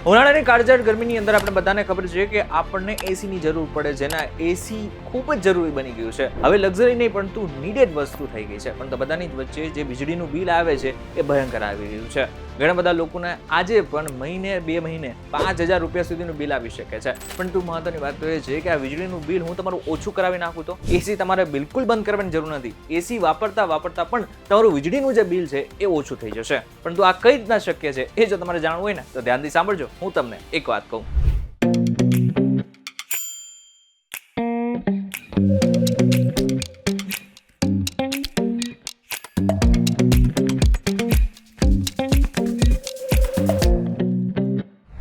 ઉનાળાની કાળઝાળ ગરમીની અંદર આપણે બધાને ખબર છે કે આપણને એસીની જરૂર પડે છે ને એસી ખૂબ જ જરૂરી બની ગયું છે. હવે લક્ઝરી નહીં પરંતુ નીડેડ વસ્તુ થઈ ગઈ છે. પણ બધાની જ વચ્ચે જે વીજળીનું બિલ આવે છે એ ભયંકર આવી રહ્યું છે. ઘણા બધા લોકોને આજે પણ મહિને 2 મહિને 5,000 રૂપિયા સુધીનું બિલ આવી શકે છે. પરંતુ મહત્વની વાત તો એ છે કે આ વીજળીનું બિલ હું તમારું ઓછું કરાવી નાખું તો એસી તમારે બિલકુલ બંધ કરવાની જરૂર નથી. એસી વાપરતા પણ તમારું વીજળીનું જે બિલ છે એ ઓછું થઈ જશે. પરંતુ આ કઈ રીતના શક્ય છે એ જો તમારે જાણવું હોય ને તો ધ્યાનથી સાંભળજો. હું તમને એક વાત કહું.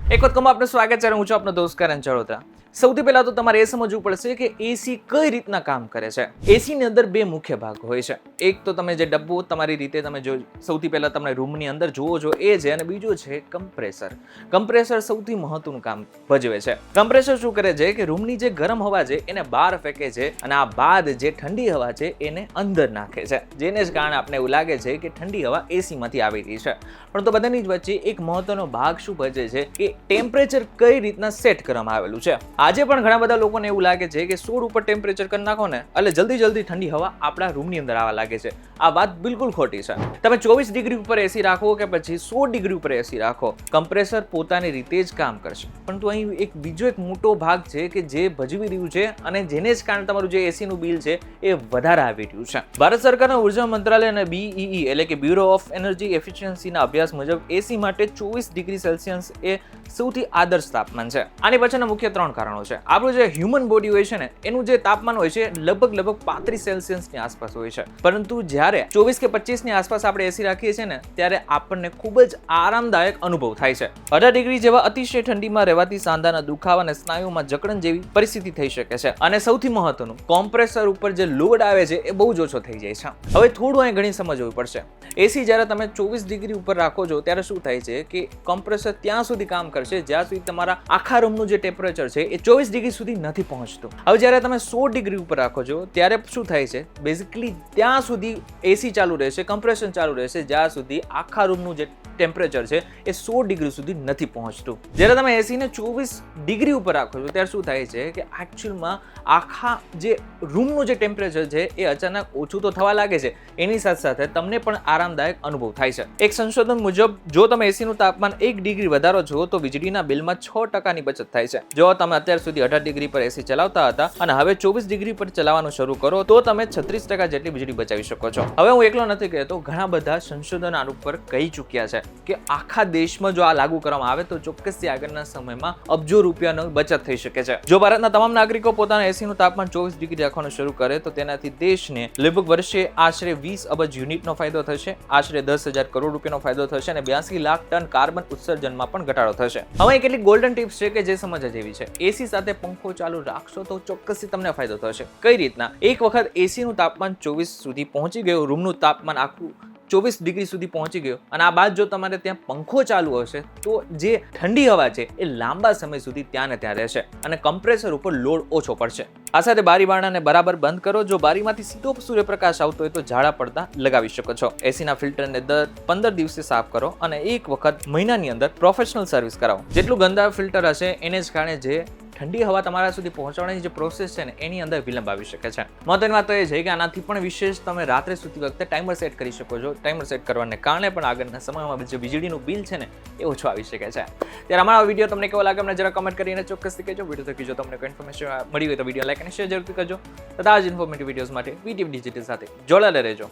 એક વખત કહું આપનું સ્વાગત છે. હું છું આપનો દોસ્ત કરણ ચડોતરા. સૌથી પહેલા તો તમારે એ સમજવું પડશે કે એસી કઈ રીતના કામ કરે છે. એસીની અંદર 2 મુખ્ય ભાગ હોય છે. એક તો તમે જે ડબ્બો તમારી રીતે તમે જો સૌથી પહેલા તમે રૂમની અંદર જુઓ છો એ છે, અને બીજું છે કમ્પ્રેસર. કમ્પ્રેસર સૌથી મહત્વનું કામ ભજવે છે. કમ્પ્રેસર શું કરે છે કે રૂમની જે ગરમ હવા છે એને બહાર ફેંકે છે અને આ બાદ જે ઠંડી હવા છે એને અંદર નાખે છે, જેને જ કારણે આપણે એવું લાગે છે કે ઠંડી હવા એસીમાંથી આવી રહી છે. પણ તો બધાની જ વચ્ચે એક મહત્વનો ભાગ શું ભજવે છે કે ટેમ્પરેચર કઈ રીતના સેટ કરવામાં આવેલું છે. આજે પણ ઘણા બધા લોકોને એવું લાગે છે કે 16 ઉપર ટેમ્પરેચર કરી નાખો ને એટલે જલ્દી ઠંડી હવા આપણા રૂમની અંદર આવવા લાગે છે. આ વાત બિલકુલ ખોટી છે. તમે 24 ડિગ્રી ઉપર એસી રાખો કે પછી 100 ડિગ્રી ઉપર એસી રાખો, કમ્પ્રેસર પોતાની રીતે જ કામ કરશે. પરંતુ અહીં એક બીજો એક મોટો ભાગ છે કે જે ભજવી રહ્યું છે અને જેને જ કારણે તમારું જે એસીનું બિલ છે એ વધારે આવી રહ્યું છે. ભારત સરકારના ઉર્જા મંત્રાલય અને BEE એટલે કે બ્યુરો ઓફ એનર્જી એફિશિયન્સીના અભ્યાસ મુજબ એસી માટે 24 ડિગ્રી સેલ્સિયસ એ સૌથી આદર્શ તાપમાન છે. આની પાછળના મુખ્ય 3 કારણો છે. આપણું જે હ્યુમન બોડી હોય છે ને એનું જે તાપમાન હોય છે લગભગ 35 સેલ્સિયસની આસપાસ હોય છે. પરંતુ જ્યારે 24 કે 25 ની આસપાસ આપણે એસી રાખીએ છીએ ને ત્યારે આપણને ખૂબ જ આરામદાયક અનુભવ થાય છે. 18 ડિગ્રી જેવા અતિશય ઠંડીમાં રહેવાથી સાંધાના દુખાવા અને સ્નાયુમાં જકડન જેવી પરિસ્થિતિ થઈ શકે છે. અને સૌથી મહત્વનું, કોમ્પ્રેસર ઉપર જે લોડ આવે છે એ બહુ જ ઓછો થઈ જાય છે. હવે થોડું અહીં ઘણી સમજવું પડશે. એસી જ્યારે તમે 24 ડિગ્રી ઉપર રાખો છો ત્યારે શું થાય છે કે કોમ્પ્રેસર ત્યાં સુધી કામ કરશે જ્યાં સુધી તમારા આખા રૂમનું જે ટેમ્પરેચર છે એ 24 ડિગ્રી સુધી નથી પહોંચતું. હવે જ્યારે તમે 100 ડિગ્રી ઉપર રાખો છો ત્યારે શું થાય છે, બેઝિકલી ત્યાં સુધી એસી ચાલુ રહેશે, કમ્પ્રેશન ચાલુ રહેશે જ્યાં સુધી આખા રૂમનું જે ટેમ્પરેચર છે એ 100 ડિગ્રી સુધી નથી પહોંચતું. જ્યારે તમે એસીને 24 ડિગ્રી ઉપર રાખો છો ત્યારે શું થાય છે કે એકચ્યુઅલમાં આખા જે રૂમનું જે ટેમ્પરેચર છે એ અચાનક ઓછું તો થવા લાગે છે, એની સાથે સાથે તમને પણ આરામદાયક અનુભવ થાય છે. એક સંશોધન મુજબ જો તમે એસીનું તાપમાન 1 ડિગ્રી વધારો છો તો વીજળીના બિલમાં 6% બચત થાય છે. જો તમે અત્યાર સુધી 18 ડિગ્રી પર એસી ચલાવતા હતા અને હવે 24 ડિગ્રી પર ચલાવવાનું શરૂ કરો તો તમે 36% જેટલી વીજળી બચાવી શકો છો. હવે હું એકલો નથી કહેતો, ઘણા બધા સંશોધન આના ઉપર કહી ચૂક્યા છે કે આખા દેશમાં જો આ લાગુ કરવામાં આવે તો ચોક્કસથી આગળના સમયમાં અબજો રૂપિયાનો બચત થઈ શકે છે. જો ભારતના તમામ નાગરિકો પોતાના એસીનું તાપમાન 24 ડિગ્રી રાખવાનું શરૂ કરે તો તેનાથી દેશને લગભગ વર્ષે આશરે 20 અબજ યુનિટનો ફાયદો થશે, આશરે 10,000 કરોડ રૂપિયાનો ફાયદો થશે અને 82 લાખ ટન કાર્બન ઉત્સર્જનમાં પણ ઘટાડો થશે. હવે કેટલીક ગોલ્ડન ટિપ્સ છે કે જે સમજવા જેવી છે. એસી સાથે પંખો ચાલુ રાખશો તો ચોક્કસથી તમને ફાયદો થશે. કઈ રીતના? એક વખત એસીનું તાપમાન 24 સુધી પહોંચી ગયું, રૂમનું તાપમાન આખું 24 ડિગ્રી સુધી પહોંચી ગયો અને આ બાદ જો તમારે ત્યાં પંખો ચાલુ હશે તો જે ઠંડી હવા છે એ લાંબા સમય સુધી ત્યાં ને ત્યાં રહેશે અને કમ્પ્રેસર ઉપર લોડ ઓછો પડશે. આ સાથે બારી બારણાને બરાબર બંધ કરો. જો બારીમાંથી સીધો સૂર્યપ્રકાશ આવતો હોય તો ઝાડા પડદા લગાવી શકો છો. એસીના ફિલ્ટરને દર 15 દિવસે સાફ કરો અને એક વખત મહિનાની અંદર પ્રોફેશનલ સર્વિસ કરાવો. જેટલું ગંદા ફિલ્ટર હશે એને જ કારણે જે ઠંડી હવા તમારા સુધી પહોંચાડવાની જે પ્રોસેસ છે ને એની અંદર વિલંબ આવી શકે છે. મહત્વની વાત તો એ છે કે આનાથી પણ વિશેષ તમે રાત્રે સૂતી વખતે ટાઈમર સેટ કરી શકો છો. ટાઈમર સેટ કરવાને કારણે પણ આગળના સમયમાં જે વીજળીનું બિલ છે ને એ ઓછું આવી શકે છે. ત્યારે અમારો વિડીયો તમને કેવો લાગે અમને જરા કમેન્ટ કરીને ચોક્કસથી કહેજો. વિડીયો થકી જો તમને કોઈ ઇન્ફોર્મેશન મળી હોય તો વિડીયો લાઈક અને શેર જરૂરથી કરજો. તથા જ ઇન્ફોર્મેટિવ વિડીયોઝ માટે VTV ડિજિટલ સાથે જોડાયેલા રહેજો.